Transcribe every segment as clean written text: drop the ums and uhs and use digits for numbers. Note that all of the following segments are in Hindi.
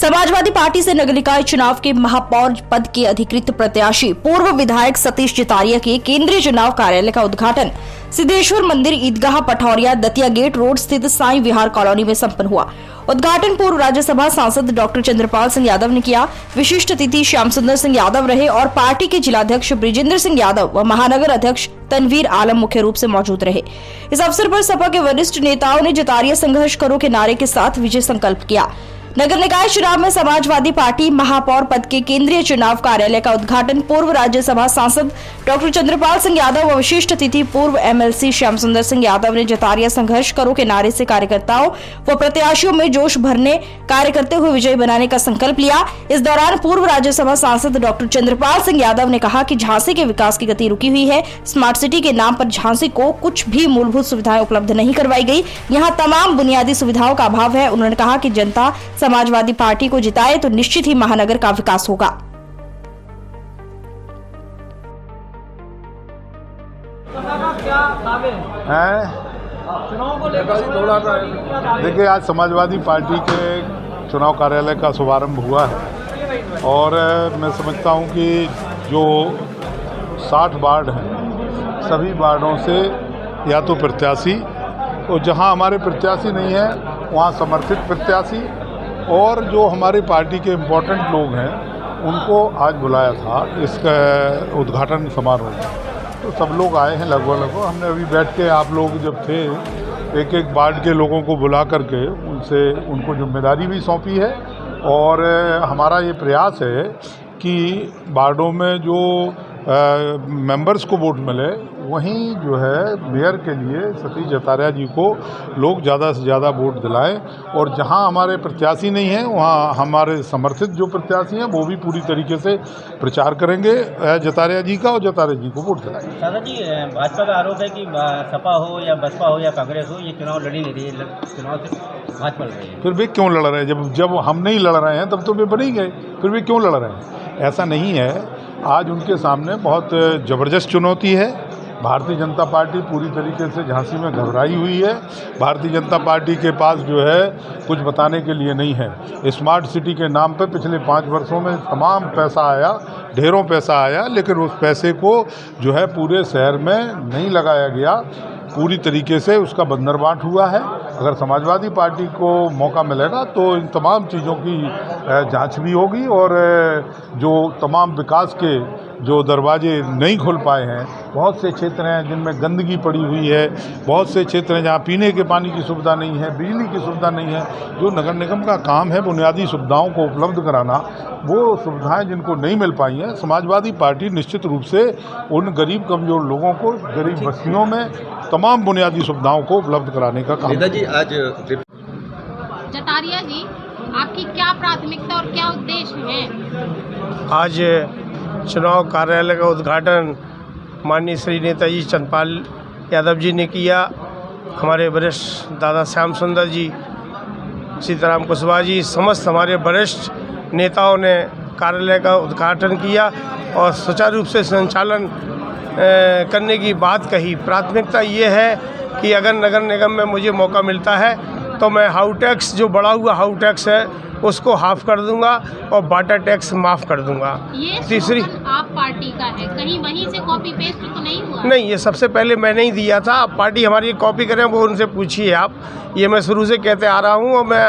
समाजवादी पार्टी से नगर निकाय चुनाव के महापौर पद के अधिकृत प्रत्याशी पूर्व विधायक सतीश जतारिया के केंद्रीय चुनाव कार्यालय का उद्घाटन सिद्धेश्वर मंदिर ईदगाह पठौरिया दतिया गेट रोड स्थित साईं विहार कॉलोनी में संपन्न हुआ। उद्घाटन पूर्व राज्यसभा सांसद डॉक्टर चंद्रपाल सिंह यादव ने किया। विशिष्ट अतिथि श्याम सुंदर सिंह यादव रहे और पार्टी के जिलाध्यक्ष ब्रिजेंद्र सिंह यादव व महानगर अध्यक्ष तनवीर आलम मुख्य रूप से मौजूद रहे। इस अवसर पर सपा के वरिष्ठ नेताओं ने जतारिया संघर्ष करो के नारे के साथ विजय संकल्प किया। नगर निकाय चुनाव में समाजवादी पार्टी महापौर पद के केंद्रीय चुनाव कार्यालय का उद्घाटन पूर्व राज्यसभा सांसद डॉक्टर चंद्रपाल सिंह यादव व विशिष्ट अतिथि पूर्व एमएलसी श्याम सुंदर सिंह यादव ने जतारिया संघर्ष करो के नारे से कार्यकर्ताओं व प्रत्याशियों में जोश भरने, कार्य करते हुए विजयी बनाने का संकल्प लिया। इस दौरान पूर्व राज्यसभा सांसद डॉक्टर चंद्रपाल सिंह यादव ने कहा कि झांसी के विकास की गति रुकी हुई है। स्मार्ट सिटी के नाम पर झांसी को कुछ भी मूलभूत सुविधाएं उपलब्ध नहीं करवाई गई। यहाँ तमाम बुनियादी सुविधाओं का अभाव है। उन्होंने कहा कि जनता समाजवादी पार्टी को जिताए तो निश्चित ही महानगर का विकास होगा। देखिए, आज समाजवादी पार्टी के चुनाव कार्यालय का शुभारंभ हुआ है और मैं समझता हूं कि जो 60 वार्ड हैं सभी वार्डों से या तो प्रत्याशी और जहां हमारे प्रत्याशी नहीं है वहां समर्थित प्रत्याशी और जो हमारी पार्टी के इम्पोर्टेंट लोग हैं उनको आज बुलाया था इसका उद्घाटन समारोह में। तो सब लोग आए हैं लगभग। हमने अभी बैठ के आप लोग जब थे एक एक वार्ड के लोगों को बुला करके उनको जिम्मेदारी भी सौंपी है और हमारा ये प्रयास है कि वार्डों में जो मेंबर्स को वोट मिले वहीं जो है मेयर के लिए सतीश जतारिया जी को लोग ज़्यादा से ज़्यादा वोट दिलाएं और जहां हमारे प्रत्याशी नहीं हैं वहां हमारे समर्थित जो प्रत्याशी हैं वो भी पूरी तरीके से प्रचार करेंगे जतारिया जी का और जतारिया जी को वोट दिलाएं। दादा जी, भाजपा का आरोप है कि सपा हो या बसपा हो या कांग्रेस हो ये चुनाव लड़ी नहीं रही है, चुनाव से भाजपा लड़ रही है। फिर वे क्यों लड़ रहे हैं? जब हम नहीं लड़ रहे हैं तब तो वे बन ही गए, फिर वे क्यों लड़ रहे हैं? ऐसा नहीं है। आज उनके सामने बहुत ज़बरदस्त चुनौती है। भारतीय जनता पार्टी पूरी तरीके से झांसी में घबराई हुई है। भारतीय जनता पार्टी के पास जो है कुछ बताने के लिए नहीं है। स्मार्ट सिटी के नाम पर पिछले 5 वर्षों में तमाम पैसा आया, ढेरों पैसा आया, लेकिन उस पैसे को जो है पूरे शहर में नहीं लगाया गया। पूरी तरीके से उसका बंदरबाट हुआ है। अगर समाजवादी पार्टी को मौका मिलेगा तो इन तमाम चीज़ों की जांच भी होगी और जो तमाम विकास के जो दरवाजे नहीं खुल पाए हैं, बहुत से क्षेत्र हैं जिनमें गंदगी पड़ी हुई है, बहुत से क्षेत्र हैं जहाँ पीने के पानी की सुविधा नहीं है, बिजली की सुविधा नहीं है। जो नगर निगम का काम है बुनियादी सुविधाओं को उपलब्ध कराना, वो सुविधाएं जिनको नहीं मिल पाई हैं, समाजवादी पार्टी निश्चित रूप से उन गरीब कमज़ोर लोगों को गरीब बस्तियों में तमाम बुनियादी सुविधाओं को उपलब्ध कराने का काम। जी, आज जतारिया जी, आपकी क्या प्राथमिकता और क्या उद्देश्य है? आज चुनाव कार्यालय का उद्घाटन माननीय श्री नेताजी चंद्रपाल यादव जी ने किया। हमारे वरिष्ठ दादा श्याम सुंदर जी, सीताराम कुशवाहा जी, समस्त हमारे वरिष्ठ नेताओं ने कार्यालय का उद्घाटन किया और सुचारू रूप से संचालन करने की बात कही। प्राथमिकता ये है कि अगर नगर निगम में मुझे मौका मिलता है तो मैं हाउस टैक्स, जो बढ़ा हुआ हाउस टैक्स है, उसको हाफ कर दूंगा और वाटर टैक्स माफ़ कर दूंगा। ये तीसरी आप पार्टी का है, कहीं वहीं से कॉपी पेस्ट तो नहीं हुआ? नहीं, ये सबसे पहले मैंने ही दिया था। अब पार्टी हमारी कॉपी करें वो उनसे पूछिए आप। ये मैं शुरू से कहते आ रहा हूँ और मैं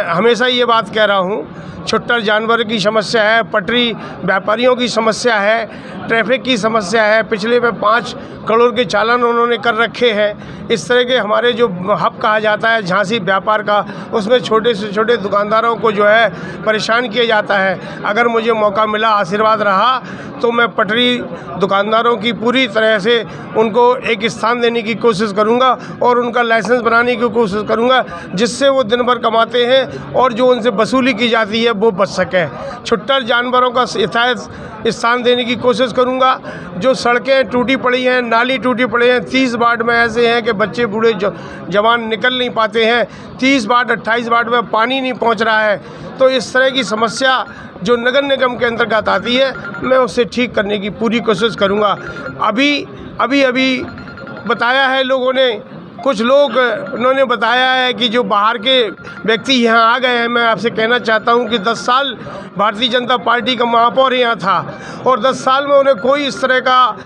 हमेशा ये बात कह रहा हूँ। छुट्टर जानवर की समस्या है, पटरी व्यापारियों की समस्या है, ट्रैफिक की समस्या है। पिछले में 5 करोड़ के चालान उन्होंने कर रखे हैं। इस तरह के हमारे जो हब कहा जाता है झांसी व्यापार का, उसमें छोटे से छोटे दुकानदारों को जो है परेशान किया जाता है। अगर मुझे मौका मिला, आशीर्वाद रहा, तो मैं पटरी दुकानदारों की पूरी तरह से उनको एक स्थान देने की कोशिश करूंगा और उनका लाइसेंस बनाने की कोशिश करूंगा, जिससे वो दिन भर कमाते हैं और जो उनसे वसूली की जाती है वो बच सके। छुट्टर जानवरों का यथायथ स्थान देने की कोशिश करूंगा। जो सड़कें टूटी पड़ी हैं, नाली टूटी पड़ी हैं, 30 वार्ड में ऐसे हैं कि बच्चे बूढ़े जवान निकल नहीं पाते हैं। 30 वार्ड 28 वार्ड में पानी नहीं पहुंच रहा है। तो इस तरह की समस्या जो नगर निगम के अंतर्गत आती है, मैं उसे ठीक करने की पूरी कोशिश करूंगा। अभी बताया है लोगों ने, कुछ लोग उन्होंने बताया है कि जो बाहर के व्यक्ति यहाँ आ गए हैं। मैं आपसे कहना चाहता हूँ कि 10 साल भारतीय जनता पार्टी का महापौर यहाँ था और 10 साल में उन्हें कोई इस तरह का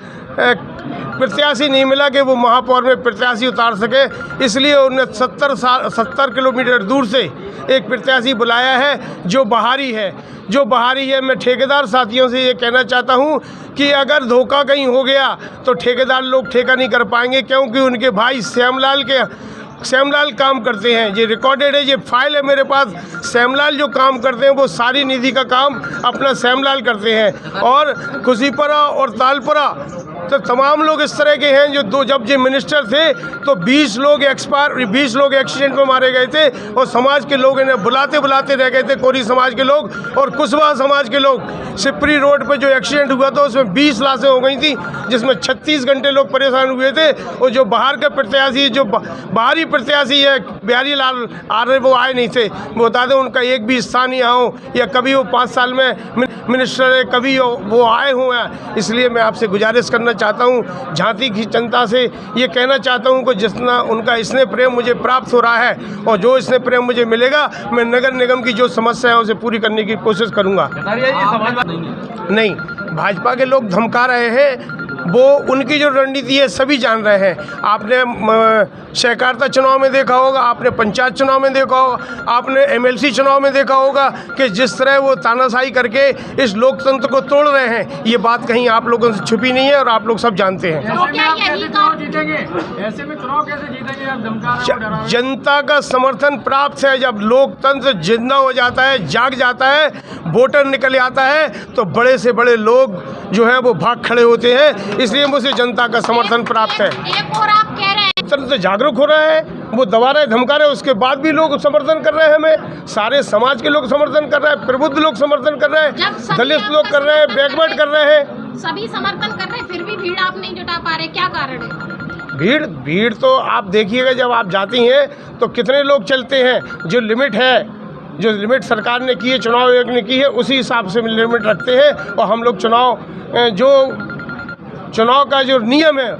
प्रत्याशी नहीं मिला कि वो महापौर में प्रत्याशी उतार सके। इसलिए उन्हें 70 किलोमीटर दूर से एक प्रत्याशी बुलाया है जो बाहरी है। मैं ठेकेदार साथियों से ये कहना चाहता हूँ कि अगर धोखा कहीं हो गया तो ठेकेदार लोग ठेका नहीं कर पाएंगे, क्योंकि उनके भाई श्यामलाल काम करते हैं। ये रिकॉर्डेड है, ये फाइल है मेरे पास। श्यामलाल जो काम करते हैं वो सारी निधि का काम अपना श्यामलाल करते हैं। और खुशीपुरा और तालपुरा तो तमाम लोग इस तरह के हैं जो जब ये मिनिस्टर थे तो 20 लोग एक्सीडेंट में मारे गए थे और समाज के लोग इन्हें बुलाते रह गए थे, कोरी समाज के लोग और कुशवाहा समाज के लोग। सिपरी रोड पे जो एक्सीडेंट हुआ था उसमें 20 लाशें हो गई थी, जिसमें 36 घंटे लोग परेशान हुए थे। और जो बाहर का प्रत्याशी, जो बाहरी प्रत्याशी है बिहारी लाल आर्य, वो आए नहीं थे। वो बता दें उनका एक भी स्थान यहाँ हो या कभी वो 5 साल में मिनिस्टर है, कभी वो आए हुए हैं। इसलिए मैं आपसे गुजारिश करना चाहता हूँ, झांसी की जनता से ये कहना चाहता हूँ कि जितना उनका स्नेह प्रेम मुझे प्राप्त हो रहा है और जो स्नेह प्रेम मुझे मिलेगा, मैं नगर निगम की जो समस्या है उसे पूरी करने की कोशिश करूँगा। नहीं, भाजपा के लोग धमका रहे हैं, वो उनकी जो रणनीति है सभी जान रहे हैं। आपने सहकारिता चुनाव में देखा होगा, आपने पंचायत चुनाव में देखा होगा, आपने MLC चुनाव में देखा होगा कि जिस तरह वो तानाशाही करके इस लोकतंत्र को तोड़ रहे हैं। ये बात कहीं आप लोगों से छुपी नहीं है और आप लोग सब जानते हैं। जनता का समर्थन प्राप्त है। जब लोकतंत्र जिंदा हो जाता है, जाग जाता है, वोटर निकल आता है, तो बड़े से बड़े लोग जो है वो भाग खड़े होते हैं। इसलिए मुझे जनता का समर्थन प्राप्त है। एक और आप कह रहे हैं तरह से जागरूक हो रहा है, वो दबा रहे, धमका रहे, उसके बाद भी लोग समर्थन कर रहे हैं। हमें सारे समाज के लोग समर्थन कर रहे हैं, प्रबुद्ध लोग समर्थन कर रहे हैं, दलित लोग कर रहे हैं, बैकवर्ड कर रहे हैं। सभी समर्थन कर रहे हैं, फिर भी भीड़ आप नहीं जुटा पा रहे, क्या कारण है? भीड़ तो आप देखिएगा, जब आप जाती हैं तो कितने लोग चलते हैं। जो लिमिट सरकार ने की है, चुनाव आयोग ने की है, उसी हिसाब से लिमिट रखते हैं। और हम लोग चुनाव का जो नियम है